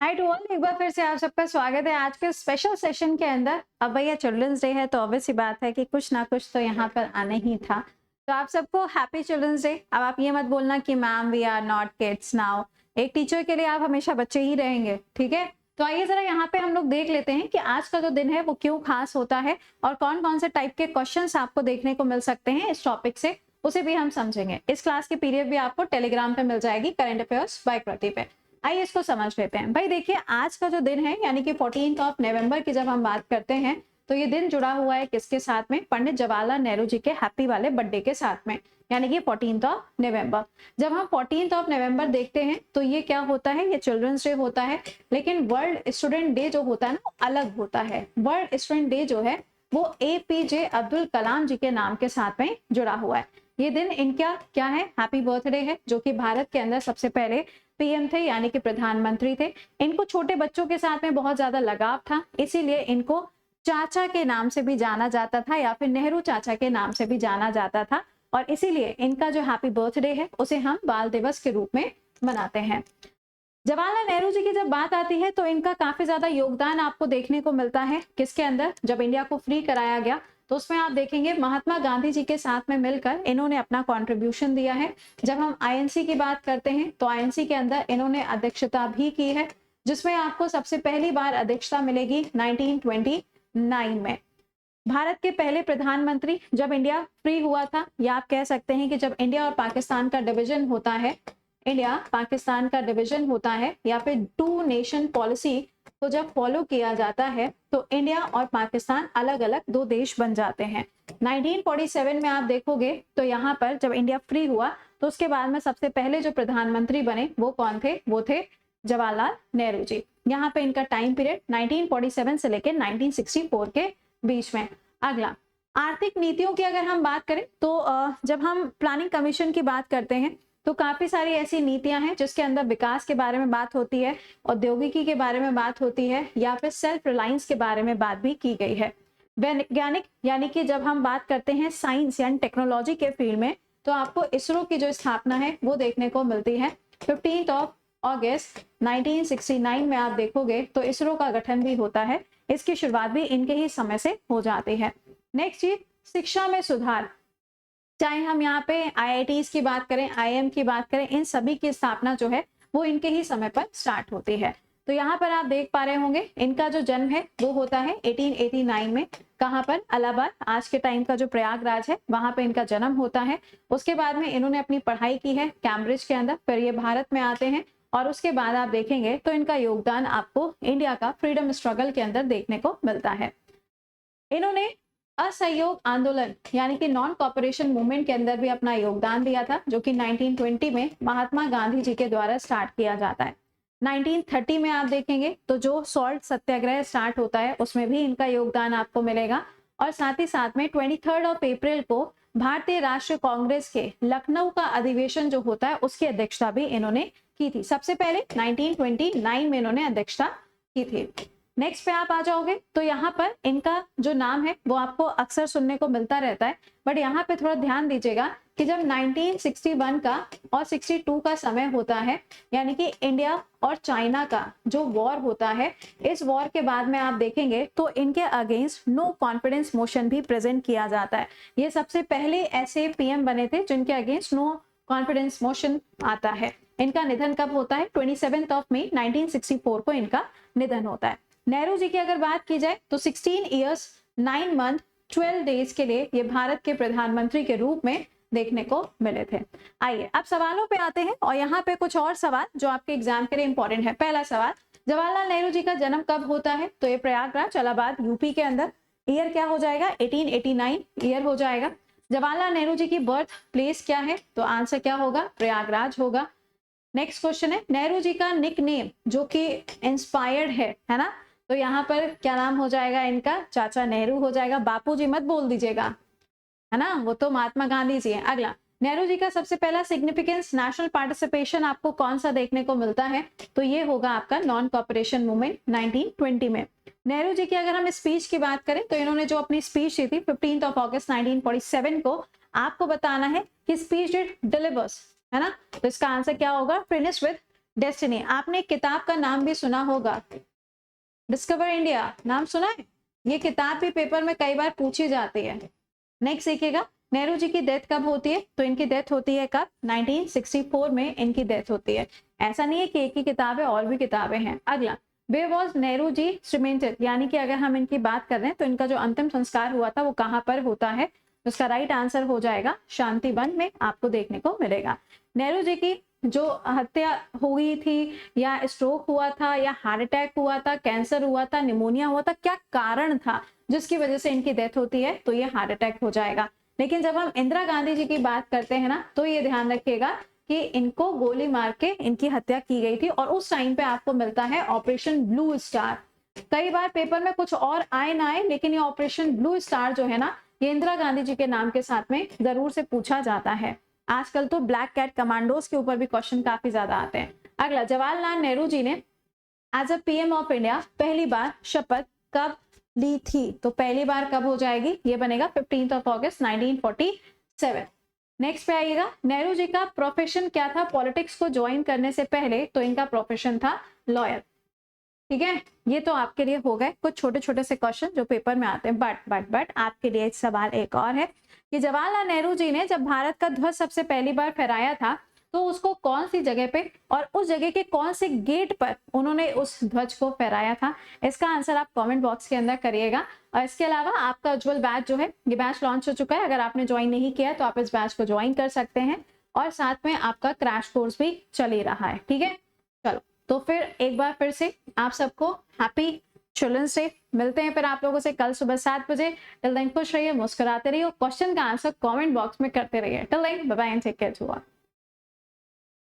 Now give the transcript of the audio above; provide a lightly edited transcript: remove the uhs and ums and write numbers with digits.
Hi to all, एक बार फिर से आप सबका स्वागत है आज के स्पेशल सेशन के अंदर। अब भैया चिल्ड्रंस डे है तो ऑब्वियस सी बात है कि कुछ ना कुछ तो यहाँ पर आने ही था। तो आप सबको हैप्पी चिल्ड्रंस डे। अब आप ये मत बोलना कि ma'am we are not kids now. एक टीचर के लिए आप हमेशा बच्चे ही रहेंगे, ठीक है। तो आइए जरा यहाँ पे हम लोग देख लेते हैं कि आज का जो दिन है वो क्यों खास होता है और कौन कौन से टाइप के क्वेश्चन आपको देखने को मिल सकते हैं इस टॉपिक से, उसे भी हम समझेंगे। इस क्लास की पीडीएफ भी आपको टेलीग्राम पे मिल जाएगी, करंट अफेयर्स बाय कृति पे। आइए इसको समझ लेते हैं। भाई देखिए, आज का जो दिन है यानी कि 14 नवंबर की जब हम बात करते हैं तो ये दिन जुड़ा हुआ है किसके साथ में? पंडित जवाहरलाल नेहरू जी के हैप्पी वाले बर्थडे के साथ में, यानी कि 14 नवंबर। जब हम 14 नवंबर देखते हैं तो ये क्या होता है? ये चिल्ड्रंस डे होता है। लेकिन वर्ल्ड स्टूडेंट डे जो होता है ना, अलग होता है। वर्ल्ड स्टूडेंट डे जो है वो APJ अब्दुल कलाम जी के नाम के साथ में जुड़ा हुआ है। ये दिन इनका क्या है? हैप्पी बर्थडे है, जो कि भारत के अंदर सबसे पहले पीएम थे, यानी कि प्रधानमंत्री थे। इनको छोटे बच्चों के साथ में बहुत ज्यादा लगाव था, इसीलिए इनको चाचा के नाम से भी जाना जाता था या फिर नेहरू चाचा के नाम से भी जाना जाता था। और इसीलिए इनका जो हैप्पी बर्थडे है उसे हम बाल दिवस के रूप में मनाते हैं। जवाहरलाल नेहरू जी की जब बात आती है तो इनका काफी ज्यादा योगदान आपको देखने को मिलता है। किसके अंदर? जब इंडिया को फ्री कराया गया तो उसमें आप देखेंगे महात्मा गांधी जी के साथ में मिलकर इन्होंने अपना कंट्रीब्यूशन दिया है। जब हम INC की बात करते हैं तो INC के अंदर इन्होंने अध्यक्षता भी की है, जिसमें आपको सबसे पहली बार अध्यक्षता मिलेगी 1929 में। भारत के पहले प्रधानमंत्री जब इंडिया फ्री हुआ था, या आप कह सकते हैं कि जब इंडिया और पाकिस्तान का डिवीजन होता है, इंडिया पाकिस्तान का डिवीजन होता है या फिर टू नेशन पॉलिसी को जब फॉलो किया जाता है तो इंडिया और पाकिस्तान अलग अलग दो देश बन जाते हैं। 1947 में आप देखोगे तो यहाँ पर जब इंडिया फ्री हुआ तो उसके बाद में सबसे पहले जो प्रधानमंत्री बने वो कौन थे? वो थे जवाहरलाल नेहरू जी। यहाँ पे इनका टाइम पीरियड 1947 से लेकर 1964 के बीच में। अगला, आर्थिक नीतियों की अगर हम बात करें तो जब हम प्लानिंग कमीशन की बात करते हैं तो काफी सारी ऐसी नीतियां हैं जिसके अंदर विकास के बारे में बात होती है, औद्योगिकी के बारे में बात होती है, या फिर सेल्फ रिलायंस के बारे में बात भी की गई है। वैज्ञानिक यानी कि जब हम बात करते हैं साइंस यानी टेक्नोलॉजी के फील्ड में तो आपको इसरो की जो स्थापना है वो देखने को मिलती है 15 अगस्त 1969 में। आप देखोगे तो इसरो का गठन भी होता है, इसकी शुरुआत भी इनके ही समय से हो जाती है। नेक्स्ट चीज, शिक्षा में सुधार। चाहे हम यहाँ पे IITs की बात करें, IIM की बात करें, इन सभी की स्थापना जो है वो इनके ही समय पर स्टार्ट होती है। तो यहाँ पर आप देख पा रहे होंगे इनका जो जन्म है वो होता है 1889 में। कहाँ पर? इलाहाबाद, आज के टाइम का जो प्रयागराज है वहां पे इनका जन्म होता है। उसके बाद में इन्होंने अपनी पढ़ाई की है कैम्ब्रिज के अंदर, फिर ये भारत में आते हैं और उसके बाद आप देखेंगे तो इनका योगदान आपको इंडिया का फ्रीडम स्ट्रगल के अंदर देखने को मिलता है। इन्होंने असहयोग आंदोलन यानी कि नॉन कॉपरेशन मूवमेंट के अंदर भी अपना योगदान दिया था, जो कि 1920 में महात्मा गांधी जी के द्वारा स्टार्ट किया जाता है। 1930 में आप देखेंगे तो जो सॉल्ट सत्याग्रह स्टार्ट होता है उसमें भी इनका योगदान आपको मिलेगा। और साथ ही साथ में 23 अप्रैल को भारतीय राष्ट्रीय कांग्रेस के लखनऊ का अधिवेशन जो होता है उसकी अध्यक्षता भी इन्होंने की थी। सबसे पहले 1929 में इन्होंने अध्यक्षता की थी। नेक्स्ट पे आप आ जाओगे तो यहाँ पर इनका जो नाम है वो आपको अक्सर सुनने को मिलता रहता है, बट यहाँ पे थोड़ा ध्यान दीजिएगा कि जब 1961 का और 62 का समय होता है, यानी कि इंडिया और चाइना का जो वॉर होता है, इस वॉर के बाद में आप देखेंगे तो इनके अगेंस्ट नो कॉन्फिडेंस मोशन भी प्रेजेंट किया जाता है। ये सबसे पहले ऐसे PM बने थे जिनके अगेंस्ट नो कॉन्फिडेंस मोशन आता है। इनका निधन कब होता है? 27 मई 1964 को इनका निधन होता है। नेहरू जी की अगर बात की जाए तो 16 ईयर्स 9 मंथ 12 डेज के लिए ये भारत के प्रधानमंत्री के रूप में देखने को मिले थे। आइए अब सवालों पे आते हैं और यहाँ पे कुछ और सवाल जो आपके एग्जाम के लिए इंपॉर्टेंट है। पहला सवाल, जवाहरलाल नेहरू जी का जन्म कब होता है? तो ये प्रयागराज इलाहाबाद यूपी के अंदर। ईयर क्या हो जाएगा? 1889 ईयर हो जाएगा। जवाहरलाल नेहरू जी की बर्थ प्लेस क्या है? तो आंसर क्या होगा? प्रयागराज होगा। नेक्स्ट क्वेश्चन है, नेहरू जी का निक नेम जो कि इंस्पायर्ड है ना, तो यहाँ पर क्या नाम हो जाएगा इनका? चाचा नेहरू हो जाएगा। बापू जी मत बोल दीजिएगा, है ना, वो तो महात्मा गांधी जी है। अगला, नेहरू जी का सबसे पहला सिग्निफिकेंस नेशनल पार्टिसिपेशन आपको कौन सा देखने को मिलता है? तो ये होगा आपका नॉन कॉपरेशन मूवमेंट 1920 में। नेहरू जी की अगर हम स्पीच की बात करें तो इन्होंने जो अपनी स्पीच दी थी 15 अगस्त 1947 को, आपको बताना है कि स्पीच डिड डिलीवर्स, है ना, तो इसका आंसर क्या होगा? Finish with destiny. आपने एक किताब का नाम भी सुना होगा, डिस्कवर इंडिया, नाम सुना है? ये किताब भी पेपर में कई बार पूछी जाती है। नेक्स्ट देखिएगा, नेहरू जी की डेथ कब होती है? तो इनकी डेथ होती है कब? 1964 में इनकी डेथ होती है। ऐसा नहीं है कि एक ही किताब है, और भी किताबें हैं। अगला, वे वॉज नेहरू जी श्रीमेंटेड, यानी कि अगर हम इनकी बात कर रहे हैं तो इनका जो अंतिम संस्कार हुआ था वो कहाँ पर होता है? उसका राइट आंसर हो जाएगा शांति वन में, आपको देखने को मिलेगा। नेहरू जी की जो हत्या हुई थी, या स्ट्रोक हुआ था, या हार्ट अटैक हुआ था, कैंसर हुआ था, निमोनिया हुआ था, क्या कारण था जिसकी वजह से इनकी डेथ होती है? तो ये हार्ट अटैक हो जाएगा। लेकिन जब हम इंदिरा गांधी जी की बात करते हैं ना, तो ये ध्यान रखिएगा कि इनको गोली मार के इनकी हत्या की गई थी, और उस टाइम पे आपको मिलता है ऑपरेशन ब्लू स्टार। कई बार पेपर में कुछ और आए ना आए, लेकिन ये ऑपरेशन ब्लू स्टार जो है ना, ये इंदिरा गांधी जी के नाम के साथ में जरूर से पूछा जाता है। आजकल तो ब्लैक कैट कमांडोज के ऊपर भी क्वेश्चन काफी ज्यादा आते हैं। अगला, जवाहरलाल नेहरू जी ने as a PM of India पहली बार शपथ कब ली थी? तो पहली बार कब हो जाएगी? ये बनेगा 15 अगस्त 1947। नेक्स्ट पे आइएगा, नेहरू जी का प्रोफेशन क्या था पॉलिटिक्स को ज्वाइन करने से पहले? तो इनका प्रोफेशन था लॉयर। ठीक है, ये तो आपके लिए हो गए कुछ छोटे छोटे से क्वेश्चन जो पेपर में आते हैं। बट आपके लिए एक सवाल एक और है कि जवाहरलाल नेहरू जी ने जब भारत का ध्वज सबसे पहली बार फहराया था, तो उसको कौन सी जगह पे और उस जगह के कौन से गेट पर उन्होंने उस ध्वज को फहराया था? इसका आंसर आप कमेंट बॉक्स के अंदर करिएगा। और इसके अलावा आपका उज्जवल बैच जो है, ये बैच लॉन्च हो चुका है। अगर आपने ज्वाइन नहीं किया तो आप इस बैच को ज्वाइन कर सकते हैं, और साथ में आपका क्रैश कोर्स भी चल ही रहा है। ठीक है, चलो तो फिर एक बार फिर से आप सबको हैप्पी चिल्ड्रंस डे। मिलते हैं फिर आप लोगों से कल सुबह 7 बजे। टिल देन खुश रहिए, मुस्कुराते रहिए, क्वेश्चन का आंसर कमेंट बॉक्स में करते रहिए। Till then bye bye and take care to all.